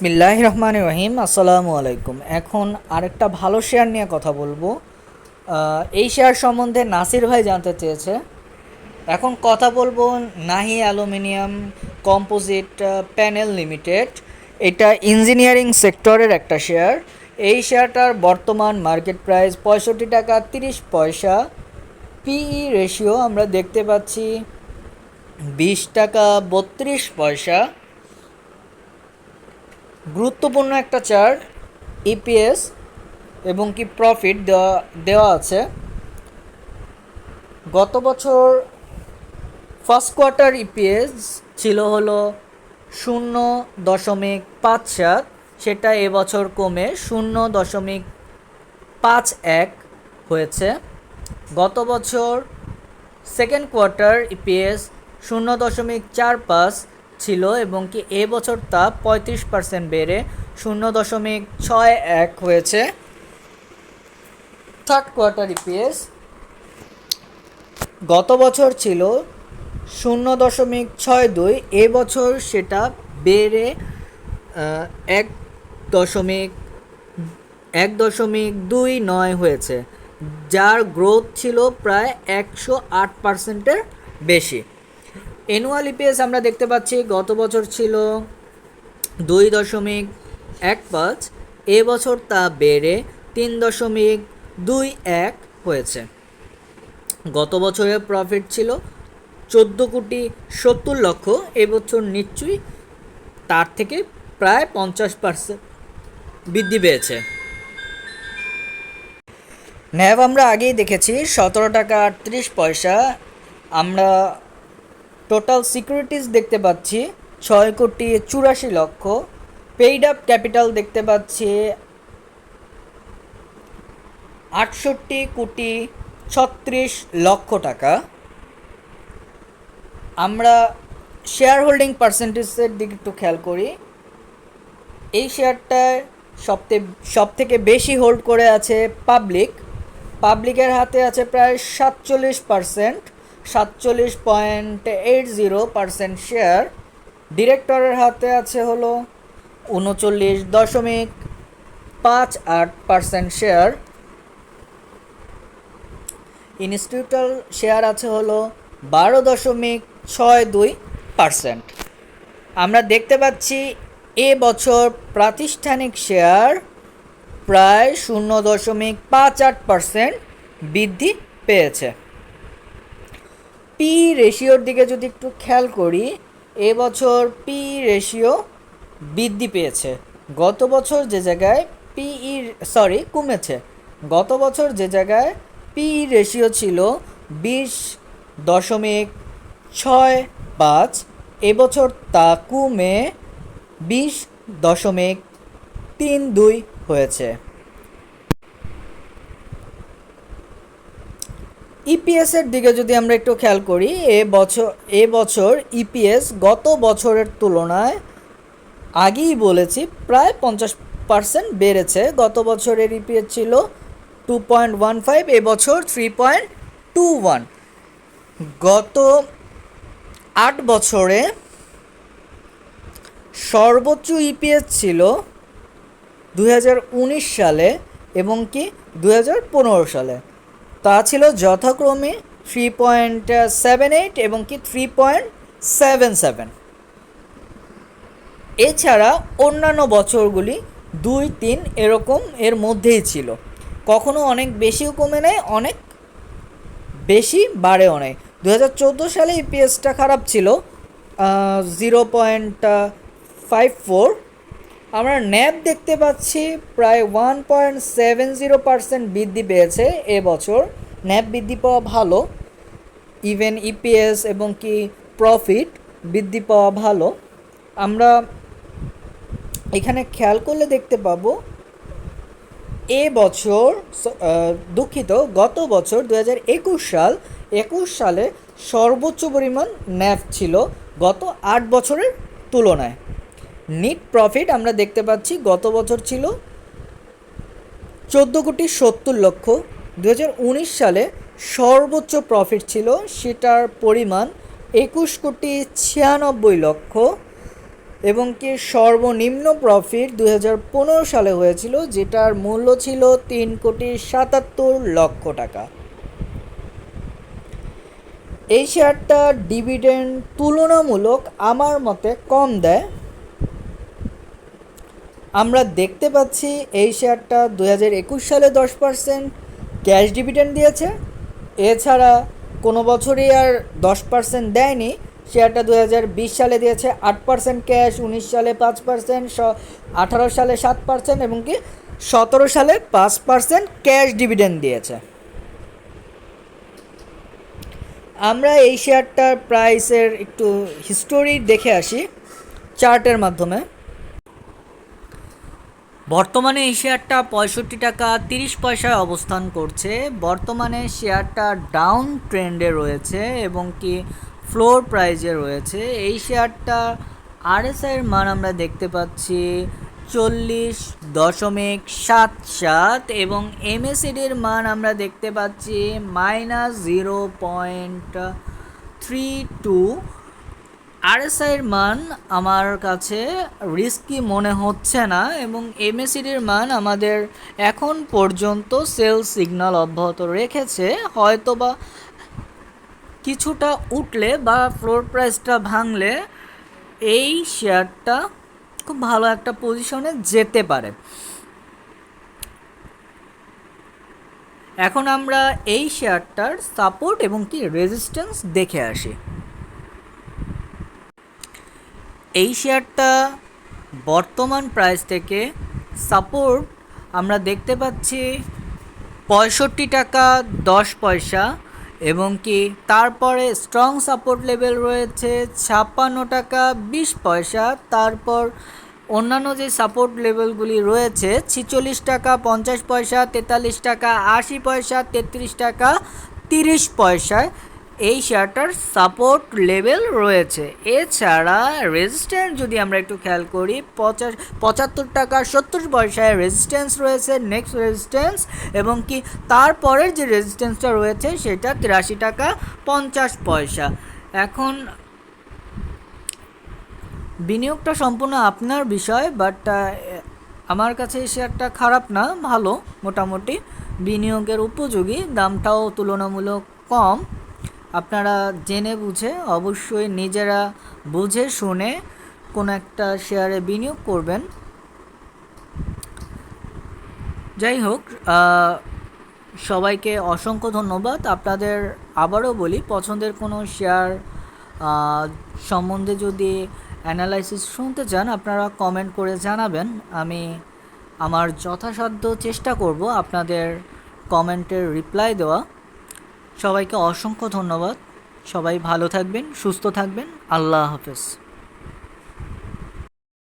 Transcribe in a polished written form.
বিসমিল্লাহির রহমানির রহিম। আসসালামু আলাইকুম। এখন আরেকটা ভালো শেয়ার নিয়ে কথা বলবো। এই শেয়ার সম্বন্ধে নাসির ভাই জানতে চেয়েছে। এখন কথা বলবো নাহি অ্যালুমিনিয়াম কম্পোজিট প্যানেল লিমিটেড। এটা ইঞ্জিনিয়ারিং সেক্টরের একটা শেয়ার। এই শেয়ারটার বর্তমান মার্কেট প্রাইস 65 টাকা 30 পয়সা। পিই রেশিও আমরা দেখতে পাচ্ছি 20 টাকা 32 পয়সা। গুরুত্বপূর্ণ একটা চার্ট। ইপিএস এবং কি প্রফিট দেওয়া আছে। গত বছর ফার্স্ট কোয়ার্টার ইপিএস ছিল হলো 0.57, সেটা এবছর কমে 0.51 হয়েছে। গত বছর সেকেন্ড কোয়ার্টার ইপিএস 0.45 ছিল এবং কি এবছর তা 35% বেড়ে 0.61 হয়েছে। থার্ড কোয়ার্টার ইপিএস গত বছর ছিল 0.62, এবছর সেটা বেড়ে 1.29 হয়েছে, যার গ্রোথ ছিল প্রায় 108%-এর বেশি। অ্যানুয়াল ইপিএস আমরা দেখতে পাচ্ছি গত বছর ছিল 2.15, এবছর তা বেড়ে 3.21 হয়েছে। গত বছরের প্রফিট ছিল 14,70,00,000, এবছর নিশ্চয়ই তার থেকে প্রায় 50% বৃদ্ধি পেয়েছে। ন্যাভ আমরা আগেই দেখেছি 17 টাকা 38 পয়সা। আমরা টোটাল সিকিউরিটিজ দেখতে পাচ্ছি 6,84,00,000। পেইড আপ ক্যাপিটাল দেখতে পাচ্ছি 68,36,00,000 টাকা। আমরা শেয়ার হোল্ডিং পার্সেন্টেজের দিকে একটু খেয়াল করি। এই শেয়ারটায় সব থেকে বেশি হোল্ড করে আছে পাবলিকের হাতে আছে প্রায় 47%, 47.80% শেয়ার। ডিরেক্টরের হাতে আছে হলো 39.58% শেয়ার। ইনস্টিটিউটাল শেয়ার আছে হলো 12.62%। আমরা দেখতে পাচ্ছি বছর প্রাতিষ্ঠানিক শেয়ার প্রায় 0.58% বৃদ্ধি পেয়েছে। পি রেশিওর দিকে যদি একটু খেয়াল করি, এবছর পি রেশিও বৃদ্ধি পেয়েছে। গত বছর যে জায়গায় কমেছে। গত বছর যে জায়গায় পি রেশিও ছিল 20.65, এবছর তা কমে 20.32 হয়েছে। ইপিএসের দিকে যদি আমরা একটু খেয়াল করি, এবছর ইপিএস গত বছরের তুলনায় আগেই বলেছি প্রায় 50% বেড়েছে। গত বছরের ইপিএস ছিল 2.15, এবছর 3.21। গত 8 বছরে সর্বোচ্চ ইপিএস ছিল 2019 সালে এবং কি 2015 সালে। তা ছিল যথাক্রমে 3.78 এবং কি 3.77। এছাড়া অন্যান্য বছরগুলি 2-3 এরকম এর মধ্যেই ছিল। কখনো অনেক বেশিও কমে নেয়, অনেক বেশি বাড়েও নেয়। 2014 সালে ইপিএসটা খারাপ ছিল 0.54। আমরা ন্যাব দেখতে পাচ্ছি প্রায় 1.70% বৃদ্ধি পেয়েছে এবছর। ন্যাব বৃদ্ধি পাওয়া ভালো, ইভেন ইপিএস এবং কি প্রফিট বৃদ্ধি পাওয়া ভালো। আমরা এখানে খেয়াল করলে দেখতে পাবো গত বছর 2021 সালে সর্বোচ্চ পরিমাণ ন্যাব ছিল গত 8 বছরের তুলনায়। নিট প্রফিট আমরা দেখতে পাচ্ছি গত বছর ছিল 14,70,00,000। 2019 সালে সর্বোচ্চ প্রফিট ছিল, সেটার পরিমাণ 21,96,00,000। এবং কি সর্বনিম্ন প্রফিট 2015 সালে হয়েছিল, যেটার মূল্য ছিল 3,77,00,000 টাকা। এই শেয়ারটা ডিভিডেন্ড তুলনামূলক আমার মতে কম দেয়। আমরা দেখতে পাচ্ছি এই শেয়ারটা 2021 সালে 10% ক্যাশ ডিভিডেন্ড দিয়েছে, এছাড়া কোনো বছরই আর 10% দেয়নি। শেয়ারটা 2020 সালে দিয়েছে 8% ক্যাশ, 19 সালে 5%, 18 সালে 7% এবং কি 17 সালে 5% ক্যাশ ডিভিডেন্ড দিয়েছে। আমরা এই শেয়ারটার প্রাইসের একটু হিস্টোরি দেখে আসি চার্টের মাধ্যমে। বর্তমানে এই শেয়ারটা 65 টাকা 30 পয়সায় অবস্থান করছে। বর্তমানে শেয়ারটা ডাউন ট্রেন্ডে রয়েছে এবং কি ফ্লোর প্রাইজে রয়েছে। এই শেয়ারটা আরএসআইয়ের মান আমরা দেখতে পাচ্ছি 40.77 এবং এমএসিডির মান আমরা দেখতে পাচ্ছি -0.32। আরএসআইয়ের মান আমার কাছে রিস্কি মনে হচ্ছে না এবং এমএসিডির মান আমাদের এখন পর্যন্ত সেল সিগন্যাল অব্যাহত রেখেছে। হয়তোবা কিছুটা উঠলে বা ফ্লোর প্রাইসটা ভাঙলে এই শেয়ারটা খুব ভালো একটা পজিশনে যেতে পারে। এখন আমরা এই শেয়ারটার সাপোর্ট এবং কি রেজিস্ট্যান্স দেখে আসি। এই শেয়ারটা বর্তমান প্রাইস থেকে সাপোর্ট আমরা দেখতে পাচ্ছি 65 টাকা 10 পয়সা এবং কি তারপরে স্ট্রং সাপোর্ট লেভেল রয়েছে 56 টাকা 20 পয়সা। তারপর অন্যান্য যে সাপোর্ট লেভেলগুলি রয়েছে 46 টাকা 50 পয়সা, 43 টাকা 80 পয়সা, 33 টাকা 30 পয়সায় এই শেয়ারটার সাপোর্ট লেভেল রয়েছে। এছাড়া রেজিস্ট্যান্স যদি আমরা একটু খেয়াল করি 75 টাকা 70 পয়সায় রেজিস্ট্যান্স রয়েছে, নেক্সট রেজিস্ট্যান্স, এবং কি তারপরের যে রেজিস্ট্যান্সটা রয়েছে সেটা 83 টাকা 50 পয়সা। এখন বিনিয়োগটা সম্পূর্ণ আপনার বিষয়, বাট আমার কাছে এই শেয়ারটা খারাপ না, ভালো, মোটামুটি বিনিয়োগের উপযোগী, দামটাও তুলনামূলক কম। আপনারা জেনে বুঝে অবশ্যই নিজেরা বুঝে শুনে কোনো একটা শেয়ারে বিনিয়োগ করবেন। যাই হোক, সবাইকে অসংখ্য ধন্যবাদ। আপনাদের আবারও বলি, পছন্দের কোনো শেয়ার সম্বন্ধে যদি অ্যানালাইসিস শুনতে চান আপনারা কমেন্ট করে জানাবেন। আমি আমার যথাসাধ্য চেষ্টা করব আপনাদের কমেন্টের রিপ্লাই দেওয়া। সবাইকে অসংখ্য ধন্যবাদ। সবাই ভালো থাকবেন, সুস্থ থাকবেন। আল্লাহ হাফেজ।